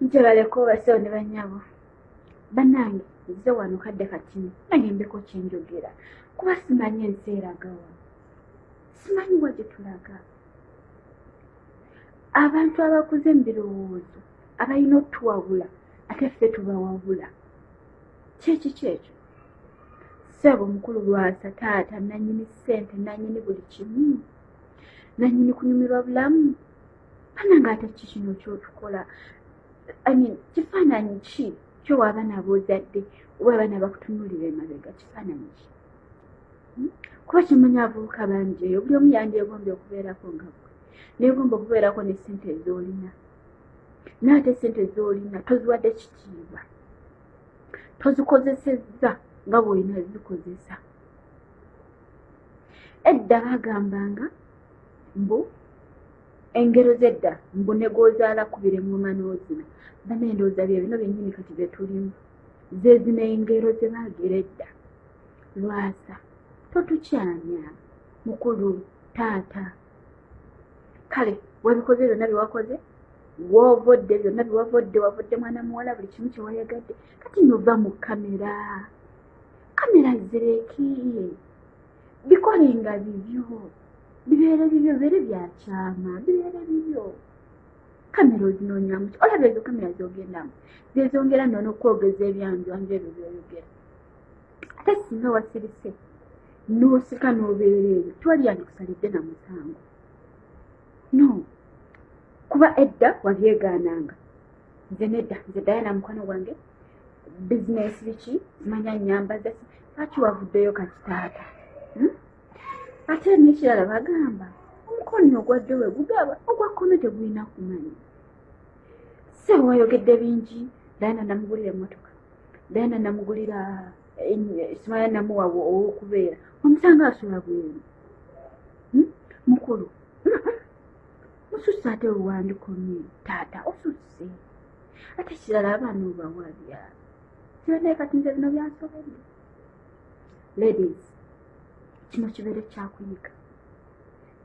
nje baleko basewo ne banyabo bannange nze wano kadde katini nange mbeko kyenjogera kuba simanyi ensi eragawa simanyi wa gye tulaga abantu abakuze mu birowoozo abalina otuwabula ate ffe tubawabula kyeki kyekyo ssebo mukulu lwasa taata nanyini ssente nanyini buli kimu nanyini kunyumirwa bulamu bannange ate ki kino kyotukola kifaananyi ki kyowa abaana boozadde oba abaana bakutunulira emabega kifaananyi ki kuba kimanyi abavubuka bangi eyo buli omu yandyegombye okubeerako nga gwe neegomba okubeerako ne ssente ez'olina naate ssente ez'olina toziwadde kitiibwa tozikozesezza nga bw'olina zikozesa edda bagambanga mbu engero z'edda mbu ne g'ozaala kubira engoma n'ozina banaye ndowooza bye bino byennyini kati bye tulimu zeezina engero ze baagera edda lwasa totukyanya mukulu taata kale wabikoze byonna byewakoze woovodde byonna byewavodde wavodde mwana muwala buli kimu kyewayagadde kati nova mu kamera zireki bikolenga bibyo bibeere bibyo bibeere byakyama bibeere bibyo kamera ozinonyamu ki olaba ezo kamera zogendamu zezongera nono okwogeza ebyanjwanju ebyo byoyogera ate singa wasirise n'osika n'obeera ebyo tiwali yandikusalidde na musango no kuba edda wabyegaananga nze nedda nze Diana mukwano gwange bizinesi biki manya nyambaza lwaki wavuddeyo kati taata ate n'ekirala bagamba omukono ogwadde we gugaba ogwa kkono tegulina kumanya sebo wayogedde bingi Diana namugulira emmotoka Diana namugulira simanya namuwa ow'okubeera omusanga asula bweru mukulu osusse ate oluwandikomye taata osusse ate kirala abaana obawabya kibanaye kati nze bino byansobedde ladies kino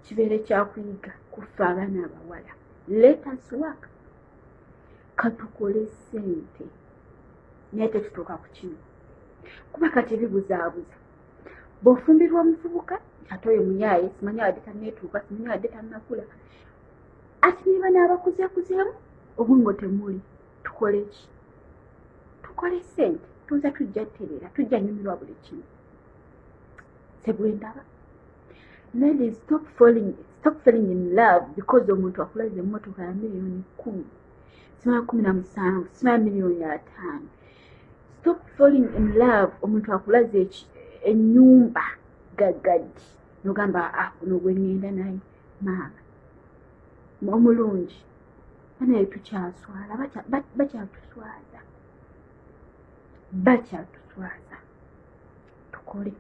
kibeere kyakuyiga kuffe abaana abawala let us work katukole ssente naye tetutuuka ku kino kuba kati bibuzaabuza bw'ofumbirwa omuvubuka ate oyo muyaaye simanyi wadde tanneetuuka simanyi wadde tannakula ati niba n'abakuzeekuzeemu obwingo temuli tukole ki tukole ssente tuza tujja tterera tujja nyumirwa buli kimu sebwendaba ladies stop falling in love because omuntu akulaze emmotoka ya miliyoni 10 simanya 17 simanya miliyoni 5 stop falling in love omuntu akulaze ennyumba gaggadi nogamba kuno gwe ngenda naye maama omulungi banaye tukyaswala bakyatuswaza tukole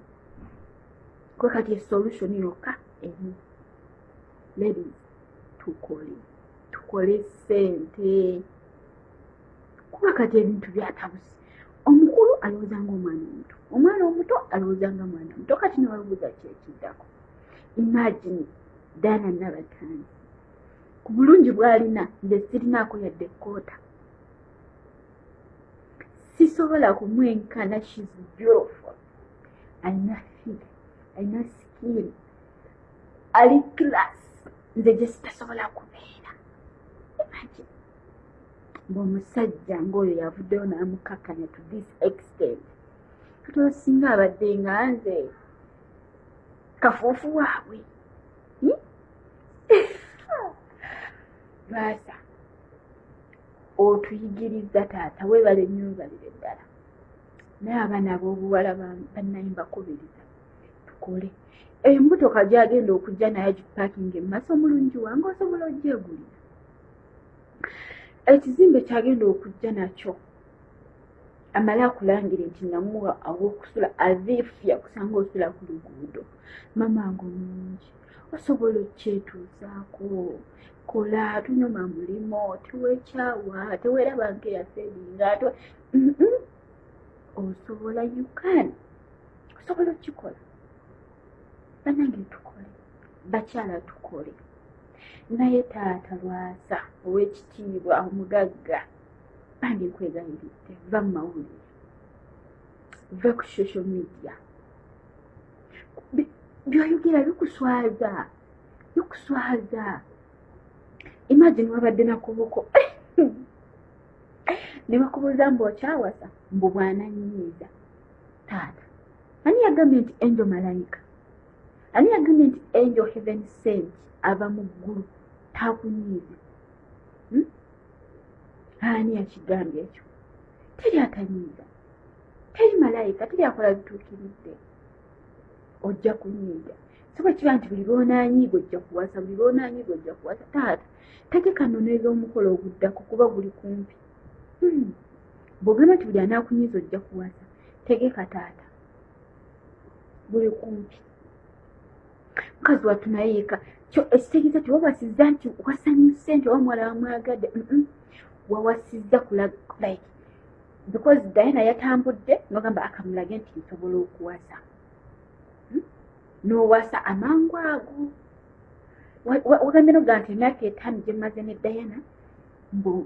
kwe kati esolution yokka emu ladies tukole ssente kuba kati ebintu byatabuse omukulu alowoozanga omwana omuto omwana omuto alowoozanga mwana omuto kati newabuuza kyekiddako imagine Diana Nabatani ku bulungi bw'alina nze sirinaako yadde ekkoota sisobola kumwenkana she's beautiful alina figure alina skill ali class nze gye sitasobola kubeera imagine ng'omusajja ng'oyo yavuddeyo n'amukakkanya to this extent kati osinga abadde nga nze kafuufu waabwe lwasa otuyigiriza taata weebale nnyo weebalire ddala naye abaana ab'obuwala bannaye mbakubiriza tukole emmotoka gyagenda okujja naye agipaakinga emmaaso omulungi wange osobola ogyegulira ekizimbe kyagenda okujja nakyo amale akulangire nti namuwa aw'okusula aziifu yakusanga osula ku luguudo mamange omulungi osobola okyetuusaako kola tunyuma mulimo teweekyawa teweeraba nkeyaferinga osobola osobola okikola bannange tukole bakyala tukole naye taata lwasa ow'ekitiibwa omugagga bange nkwegayiridde va mu mawulire va ku social media byoyogera bikuswaza imagine wabadde nakubuko ne bakubuuza mbu okyawasa mbu bwananyiiza taata ani yagambye nti angel malayika ani yagambye nti angel heaven sent ava mu ggulu takunyiize ani yakigambye ekyo teri atanyiiza teri malayika teri akola bituukiridde ojja kunyiiga so bwe kiba nti buli lw'onanyiiga ojja kuwasa buli lw'onanyiiga ojja kuwasa taata tegeka noneeza omukolo oguddako kuba guli kumpi bw'ogamba nti buli anaakunyiiza ojja kuwasa tegeka taata buli kumpi mukazi wattu nayeeka kyo ekitegeeza ti wawasizza nti wasanyuse nti oba muwala wamwagadde wawasizza like because Diana yatambudde n'ogamba akamulage nti nsobola okuwasa n'owasa amangu ago wagambye noga nti emyaka 5 gye mmaze ne Diana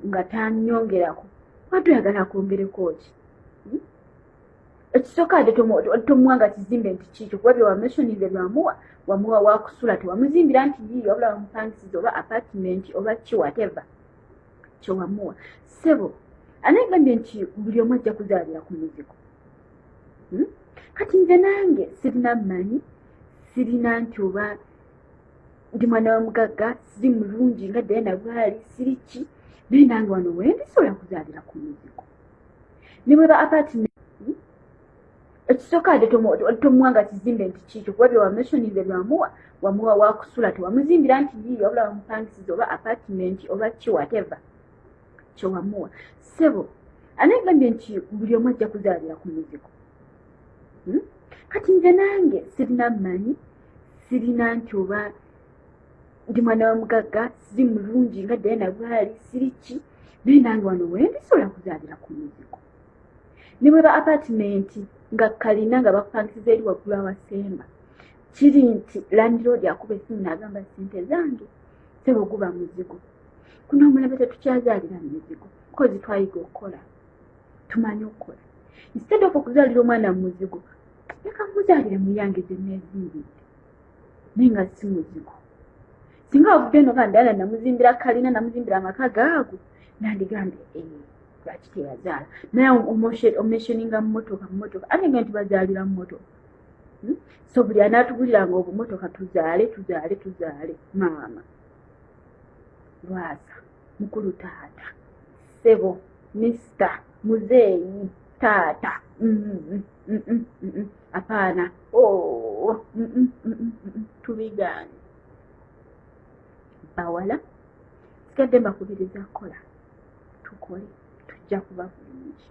nga tanyongerako wadde oyagala akwongereko ki ekisooka ate tomuwa nga kizimbe nti kiikyo kuba byewamesonize wamuwa wakusula tewamuzimbira nti yiyo wabula wamupangisiza oba apartment oba ki whatever kyewamuwa sebo anegambye nti buli omu ajja kuzaalira ku muzigo kati nze nange sirina mmanyi sirina nti oba ndi mwana wa mugagga siri mulungi nga Diana bwali siri ki naye nange wano wendi sobola kuzaalira ku muzigo ne bwe ba apartment ekisooka ate tomuwa nga kizimbe nti kiikyo kuba byewamesonize wamuwa wakusula tewamuzimbira nti yiyo wabula wamupangisiza oba apartment oba ki whatever kyewamuwa sebo anegambye nti buli omu ajja kuzaalira ku muzigo kati nze nange sirina mmanyi sirina nti oba ndi mwana wa mugagga siri mulungi nga Diana bwali siri ki naye nange wano wendi sobola kuzaalira ku muzigo ne bwe ba apartment nga kalina nga bakupangisiza eri waggulu awasemba kiri nti landlord akuba essimu n'agamba sente zange sebo guba muzigo kuno omulaba tetukyazaalira mu muzigo kozi twayiga okukola tumanyi okukola instead of okuzaalira omwana mu muzigo leka muzaalire mu yange gye neezimbidde naye nga si muzigo singa wavudde eno Diana namuzimbira kalina namuzimbira amaka gaago nandigambye lwaki teyazaala naye omeshoninga mu motoka anenge nti bazaalira mu motoka so buli anaatuguliranga obumotoka tuzaale maama lwaza mukulu taata sebo mister muzeeyi taata apaana tubigaane bawala sigadde mbakubiriza kukola tukole tujja kuba bulungi